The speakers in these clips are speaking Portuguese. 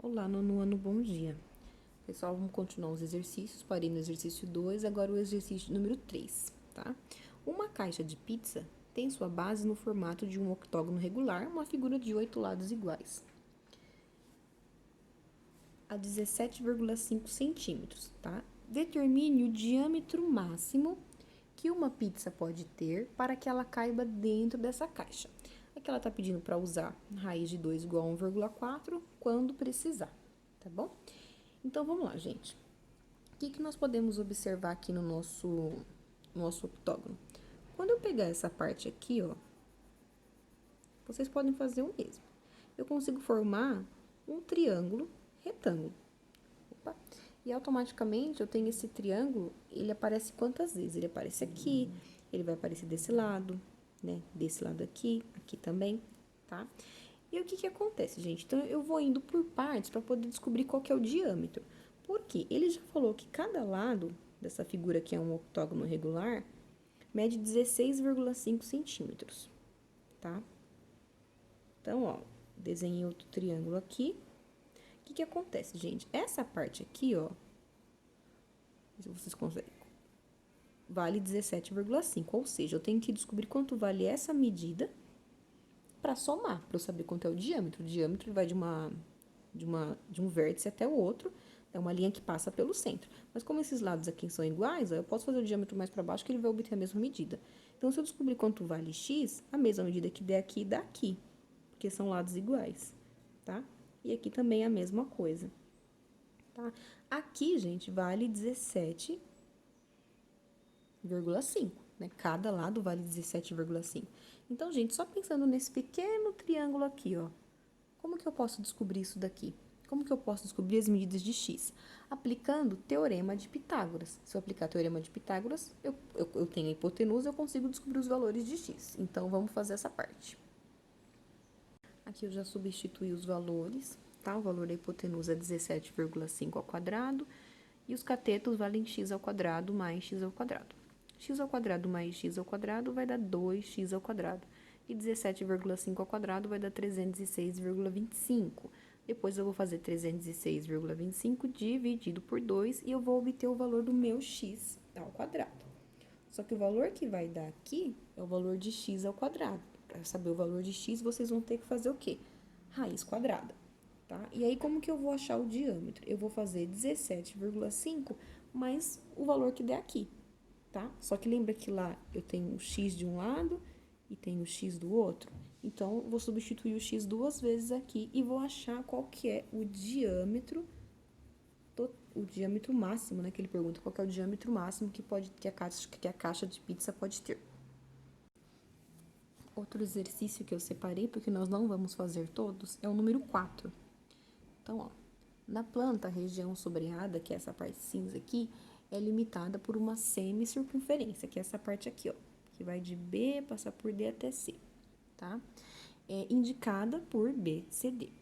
Olá, nono ano, bom dia. Pessoal, vamos continuar os exercícios. Parei no exercício 2, agora o exercício número 3, tá? Uma caixa de pizza tem sua base no formato de um octógono regular, uma figura de 8 lados iguais, a 17,5 centímetros, tá? Determine o diâmetro máximo que uma pizza pode ter para que ela caiba dentro dessa caixa. Aqui ela está pedindo para usar raiz de 2 igual a 1,4 quando precisar, tá bom? Então, vamos lá, gente. O que nós podemos observar aqui no nosso octógono? Quando eu pegar essa parte aqui, ó, vocês podem fazer o mesmo. Eu consigo formar um triângulo retângulo. Opa. E automaticamente eu tenho esse triângulo, ele aparece quantas vezes? Ele aparece aqui, ele vai aparecer desse lado, né? Desse lado aqui, aqui também, tá? E o que acontece, gente? Então, eu vou indo por partes para poder descobrir qual que é o diâmetro. Por quê? Ele já falou que cada lado dessa figura, que é um octógono regular, mede 16,5 centímetros, tá? Então, ó, desenhei outro triângulo aqui. O que acontece, gente? Essa parte aqui, ó, se vocês conseguem, vale 17,5, ou seja, eu tenho que descobrir quanto vale essa medida para somar, para eu saber quanto é o diâmetro. O diâmetro vai de um vértice até o outro, é uma linha que passa pelo centro. Mas como esses lados aqui são iguais, ó, eu posso fazer o diâmetro mais para baixo que ele vai obter a mesma medida. Então, se eu descobrir quanto vale x, a mesma medida que der aqui, dá aqui, porque são lados iguais, tá? E aqui também é a mesma coisa, tá? Aqui, gente, vale 17,5, né? Cada lado vale 17,5. Então, gente, só pensando nesse pequeno triângulo aqui, ó, como que eu posso descobrir isso daqui? Como que eu posso descobrir as medidas de x? Aplicando o teorema de Pitágoras. Se eu aplicar o teorema de Pitágoras, eu tenho a hipotenusa, eu consigo descobrir os valores de x. Então, vamos fazer essa parte. Aqui eu já substituí os valores, tá? O valor da hipotenusa é 17,5 ao quadrado e os catetos valem x ao quadrado mais x ao quadrado. X ao quadrado mais x ao quadrado vai dar 2x ao quadrado. E 17,5 ao quadrado vai dar 306,25. Depois eu vou fazer 306,25 dividido por 2 e eu vou obter o valor do meu x ao quadrado. Só que o valor que vai dar aqui é o valor de x ao quadrado. Para saber o valor de x, vocês vão ter que fazer o quê? Raiz quadrada, tá? E aí, como que eu vou achar o diâmetro? Eu vou fazer 17,5 mais o valor que der aqui, tá? Só que lembra que lá eu tenho o x de um lado e tenho o x do outro? Então, eu vou substituir o x duas vezes aqui e vou achar qual que é o diâmetro máximo, né? Que ele pergunta qual que é o diâmetro máximo que a caixa de pizza pode ter. Outro exercício que eu separei, porque nós não vamos fazer todos, é o número 4. Então, ó, na planta, a região sombreada, que é essa parte cinza aqui, é limitada por uma semicircunferência, que é essa parte aqui, ó, que vai de B, passar por D até C, tá? É indicada por BCD.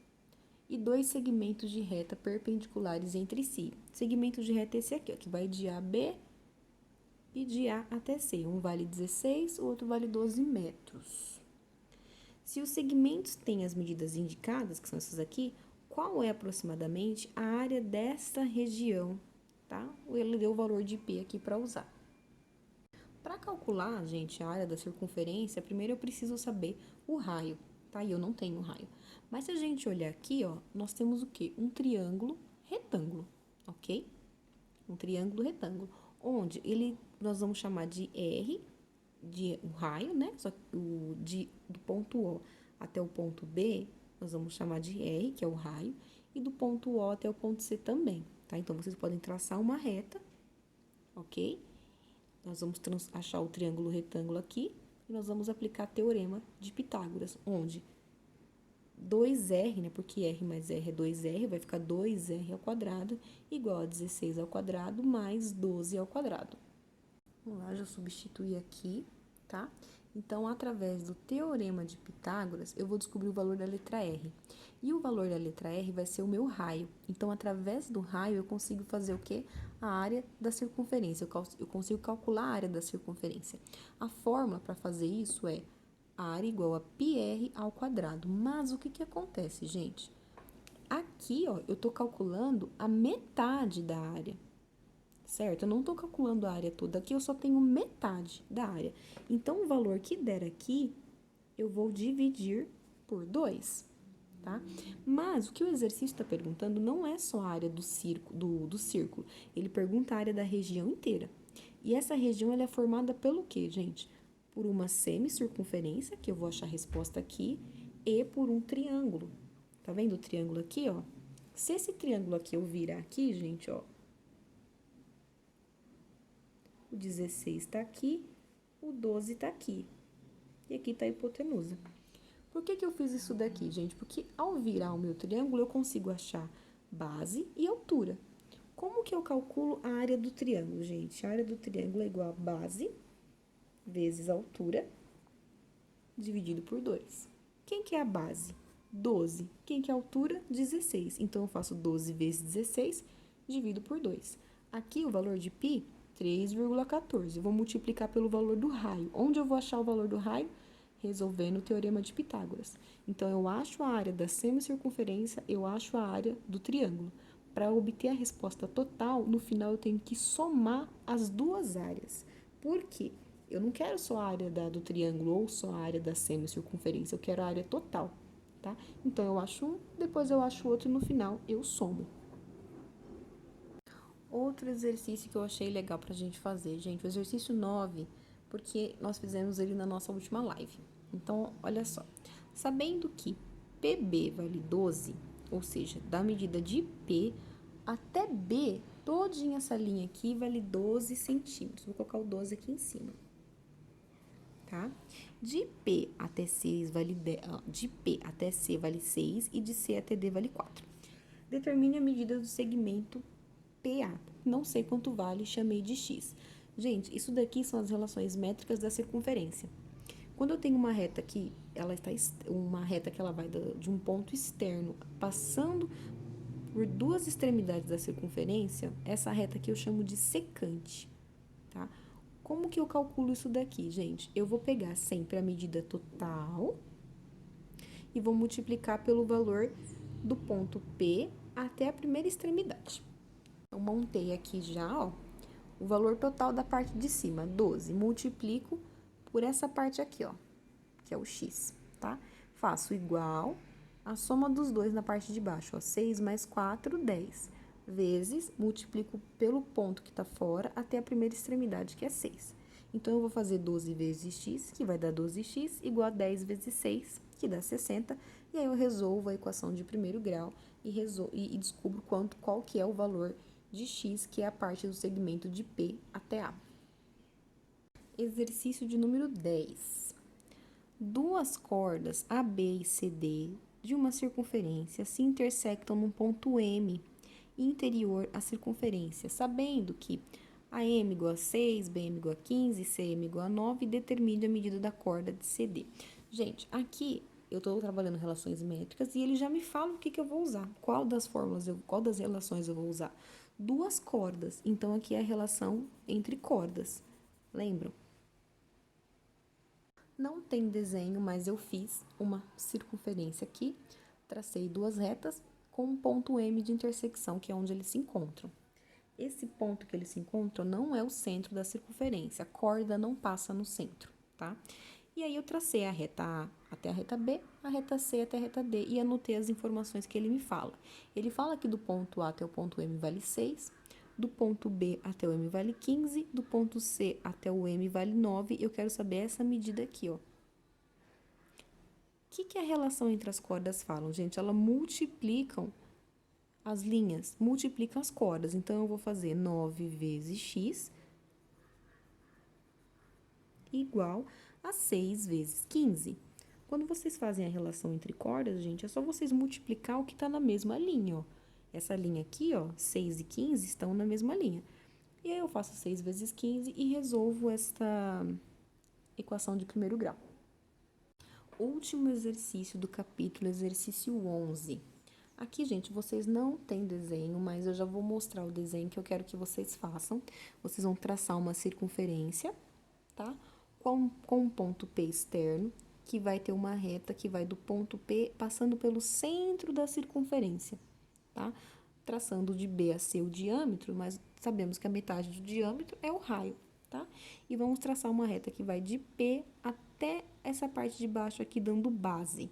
E dois segmentos de reta perpendiculares entre si. Segmento de reta é esse aqui, ó, que vai de A a B e de A até C. Um vale 16, o outro vale 12 metros. Se os segmentos têm as medidas indicadas, que são essas aqui, qual é aproximadamente a área desta região, tá? Ele deu o valor de P aqui para usar. Para calcular, gente, a área da circunferência, primeiro eu preciso saber o raio, tá? E eu não tenho raio. Mas se a gente olhar aqui, ó, nós temos o quê? Um triângulo retângulo, ok? Um triângulo retângulo, onde nós vamos chamar de R, de um raio, né? Só que do ponto O até o ponto B, nós vamos chamar de R, que é o raio, e do ponto O até o ponto C também, tá? Então, vocês podem traçar uma reta, ok? Nós vamos achar o triângulo retângulo aqui, e nós vamos aplicar teorema de Pitágoras, onde 2R, né, porque R mais R é 2R, vai ficar 2R ao quadrado, igual a 16 ao quadrado, mais 12 ao quadrado. Vamos lá, já substituí aqui, tá? Então, através do teorema de Pitágoras, eu vou descobrir o valor da letra R. E o valor da letra R vai ser o meu raio. Então, através do raio, eu consigo fazer o quê? A área da circunferência. Eu consigo calcular a área da circunferência. A fórmula para fazer isso é a área igual a πr ao quadrado. Mas o que acontece, gente? Aqui aqui, ó, eu tô calculando a metade da área, certo? Eu não tô calculando a área toda, aqui eu só tenho metade da área. Então, o valor que der aqui, eu vou dividir por 2, tá? Mas o que o exercício está perguntando não é só a área do círculo, ele pergunta a área da região inteira. E essa região ela é formada pelo quê, gente? Por uma semicircunferência, que eu vou achar a resposta aqui, e por um triângulo. Tá vendo o triângulo aqui, ó? Se esse triângulo aqui eu virar aqui, gente, ó, o 16 tá aqui, o 12 tá aqui. E aqui tá a hipotenusa. Por que eu fiz isso daqui, gente? Porque ao virar o meu triângulo, eu consigo achar base e altura. Como que eu calculo a área do triângulo, gente? A área do triângulo é igual a base vezes a altura, dividido por 2. Quem que é a base? 12. Quem que é a altura? 16. Então, eu faço 12 vezes 16, divido por 2. Aqui, o valor de π, 3,14. Eu vou multiplicar pelo valor do raio. Onde eu vou achar o valor do raio? Resolvendo o teorema de Pitágoras. Então, eu acho a área da semicircunferência, eu acho a área do triângulo. Para obter a resposta total, no final eu tenho que somar as duas áreas. Por quê? Eu não quero só a área do triângulo ou só a área da semicircunferência, eu quero a área total, tá? Então, eu acho um, depois eu acho outro e no final eu somo. Outro exercício que eu achei legal pra gente fazer, gente, o exercício 9, porque nós fizemos ele na nossa última live. Então, olha só. Sabendo que PB vale 12, ou seja, da medida de P até B, todinha essa linha aqui vale 12 centímetros. Vou colocar o 12 aqui em cima. Tá? De P até C vale 10, de P até C vale 6 e de C até D vale 4. Determine a medida do segmento PA. Não sei quanto vale, chamei de X. Gente, isso daqui são as relações métricas da circunferência. Quando eu tenho uma reta aqui, ela está uma reta que ela vai de um ponto externo passando por duas extremidades da circunferência, essa reta aqui eu chamo de secante, tá? Como que eu calculo isso daqui, gente? Eu vou pegar sempre a medida total e vou multiplicar pelo valor do ponto P até a primeira extremidade. Eu montei aqui já, ó, o valor total da parte de cima, 12. Multiplico por essa parte aqui, ó, que é o x, tá? Faço igual a soma dos dois na parte de baixo, ó, 6 mais 4, 10. Vezes, multiplico pelo ponto que tá fora até a primeira extremidade, que é 6. Então, eu vou fazer 12 vezes x, que vai dar 12x, igual a 10 vezes 6, que dá 60. E aí, eu resolvo a equação de primeiro grau e descubro qual que é o valor de x, que é a parte do segmento de P até A. Exercício de número 10. Duas cordas AB e CD de uma circunferência se intersectam num ponto M interior à circunferência, sabendo que AM igual a 6, BM igual a 15, CM igual a 9, e determine a medida da corda de CD. Gente, aqui eu estou trabalhando relações métricas e ele já me fala o que eu vou usar, qual das relações eu vou usar. Duas cordas, então aqui é a relação entre cordas, lembram? Não tem desenho, mas eu fiz uma circunferência aqui, tracei duas retas com um ponto M de intersecção, que é onde eles se encontram. Esse ponto que eles se encontram não é o centro da circunferência, a corda não passa no centro, tá? E aí eu tracei a reta A até a reta B, a reta C até a reta D e anotei as informações que ele me fala. Ele fala que do ponto A até o ponto M vale 6, do ponto B até o M vale 15, do ponto C até o M vale 9. Eu quero saber essa medida aqui, ó. O que a relação entre as cordas falam, gente? Elas multiplicam as linhas, multiplicam as cordas. Então, eu vou fazer 9 vezes x igual a 6 vezes 15. Quando vocês fazem a relação entre cordas, gente, é só vocês multiplicar o que está na mesma linha, ó. Essa linha aqui, ó, 6 e 15 estão na mesma linha. E aí, eu faço 6 vezes 15 e resolvo esta equação de primeiro grau. Último exercício do capítulo, exercício 11. Aqui, gente, vocês não têm desenho, mas eu já vou mostrar o desenho que eu quero que vocês façam. Vocês vão traçar uma circunferência, tá? Com um ponto P externo, que vai ter uma reta que vai do ponto P passando pelo centro da circunferência, tá? Traçando de B a C o diâmetro, mas sabemos que a metade do diâmetro é o raio, tá? E vamos traçar uma reta que vai de P até essa parte de baixo aqui, dando base.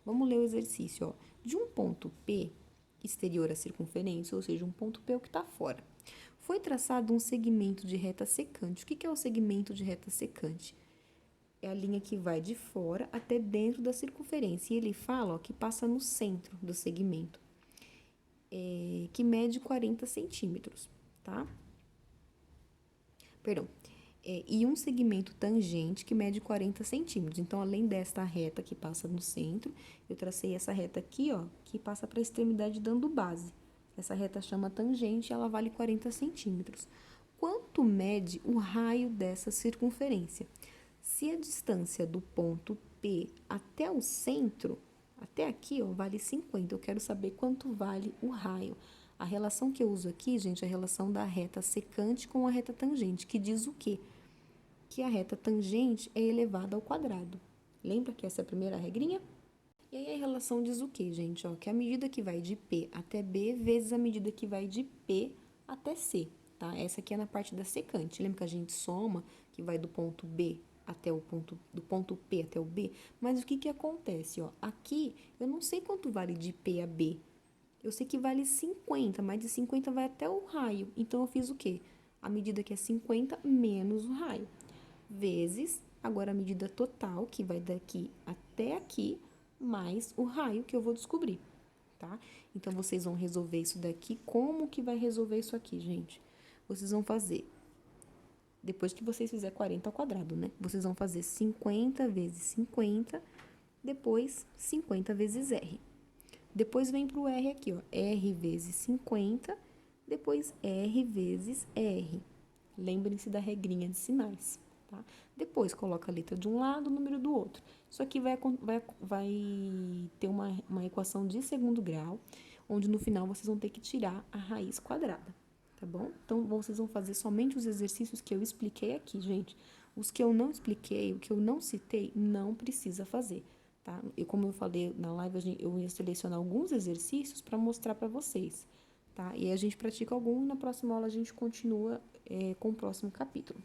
Vamos ler o exercício, ó. De um ponto P, exterior à circunferência, ou seja, um ponto P que está fora, foi traçado um segmento de reta secante. O que é o segmento de reta secante? É a linha que vai de fora até dentro da circunferência. E ele fala, ó, que passa no centro do segmento, que mede 40 centímetros, tá? Perdão. E um segmento tangente que mede 40 centímetros. Então, além desta reta que passa no centro, eu tracei essa reta aqui, ó, que passa para a extremidade dando base. Essa reta chama tangente e ela vale 40 centímetros. Quanto mede o raio dessa circunferência? Se a distância do ponto P até o centro, até aqui, ó, vale 50, eu quero saber quanto vale o raio. A relação que eu uso aqui, gente, é a relação da reta secante com a reta tangente, que diz o quê? Que a reta tangente é elevada ao quadrado. Lembra que essa é a primeira regrinha? E aí a relação diz o quê, gente? Ó, que a medida que vai de P até B vezes a medida que vai de P até C, tá? Essa aqui é na parte da secante. Lembra que a gente soma, que vai do ponto B até o ponto, do ponto P até o B? Mas o que que acontece, ó? Aqui, eu não sei quanto vale de P a B. Eu sei que vale 50, mas de 50 vai até o raio. Então, eu fiz o quê? A medida que é 50 menos o raio, vezes, agora a medida total, que vai daqui até aqui, mais o raio que eu vou descobrir, tá? Então, vocês vão resolver isso daqui. Como que vai resolver isso aqui, gente? Vocês vão fazer, depois que vocês fizerem 40 ao quadrado, né? Vocês vão fazer 50 vezes 50, depois 50 vezes R. Depois vem para o R aqui, ó, R vezes 50, depois R vezes R. Lembrem-se da regrinha de sinais, tá? Depois coloca a letra de um lado, o número do outro. Isso aqui vai ter uma equação de segundo grau, onde no final vocês vão ter que tirar a raiz quadrada, tá bom? Então, vocês vão fazer somente os exercícios que eu expliquei aqui, gente. Os que eu não expliquei, o que eu não citei, não precisa fazer. Tá? E como eu falei na live, eu ia selecionar alguns exercícios para mostrar para vocês, tá? E aí a gente pratica algum e na próxima aula a gente continua com o próximo capítulo.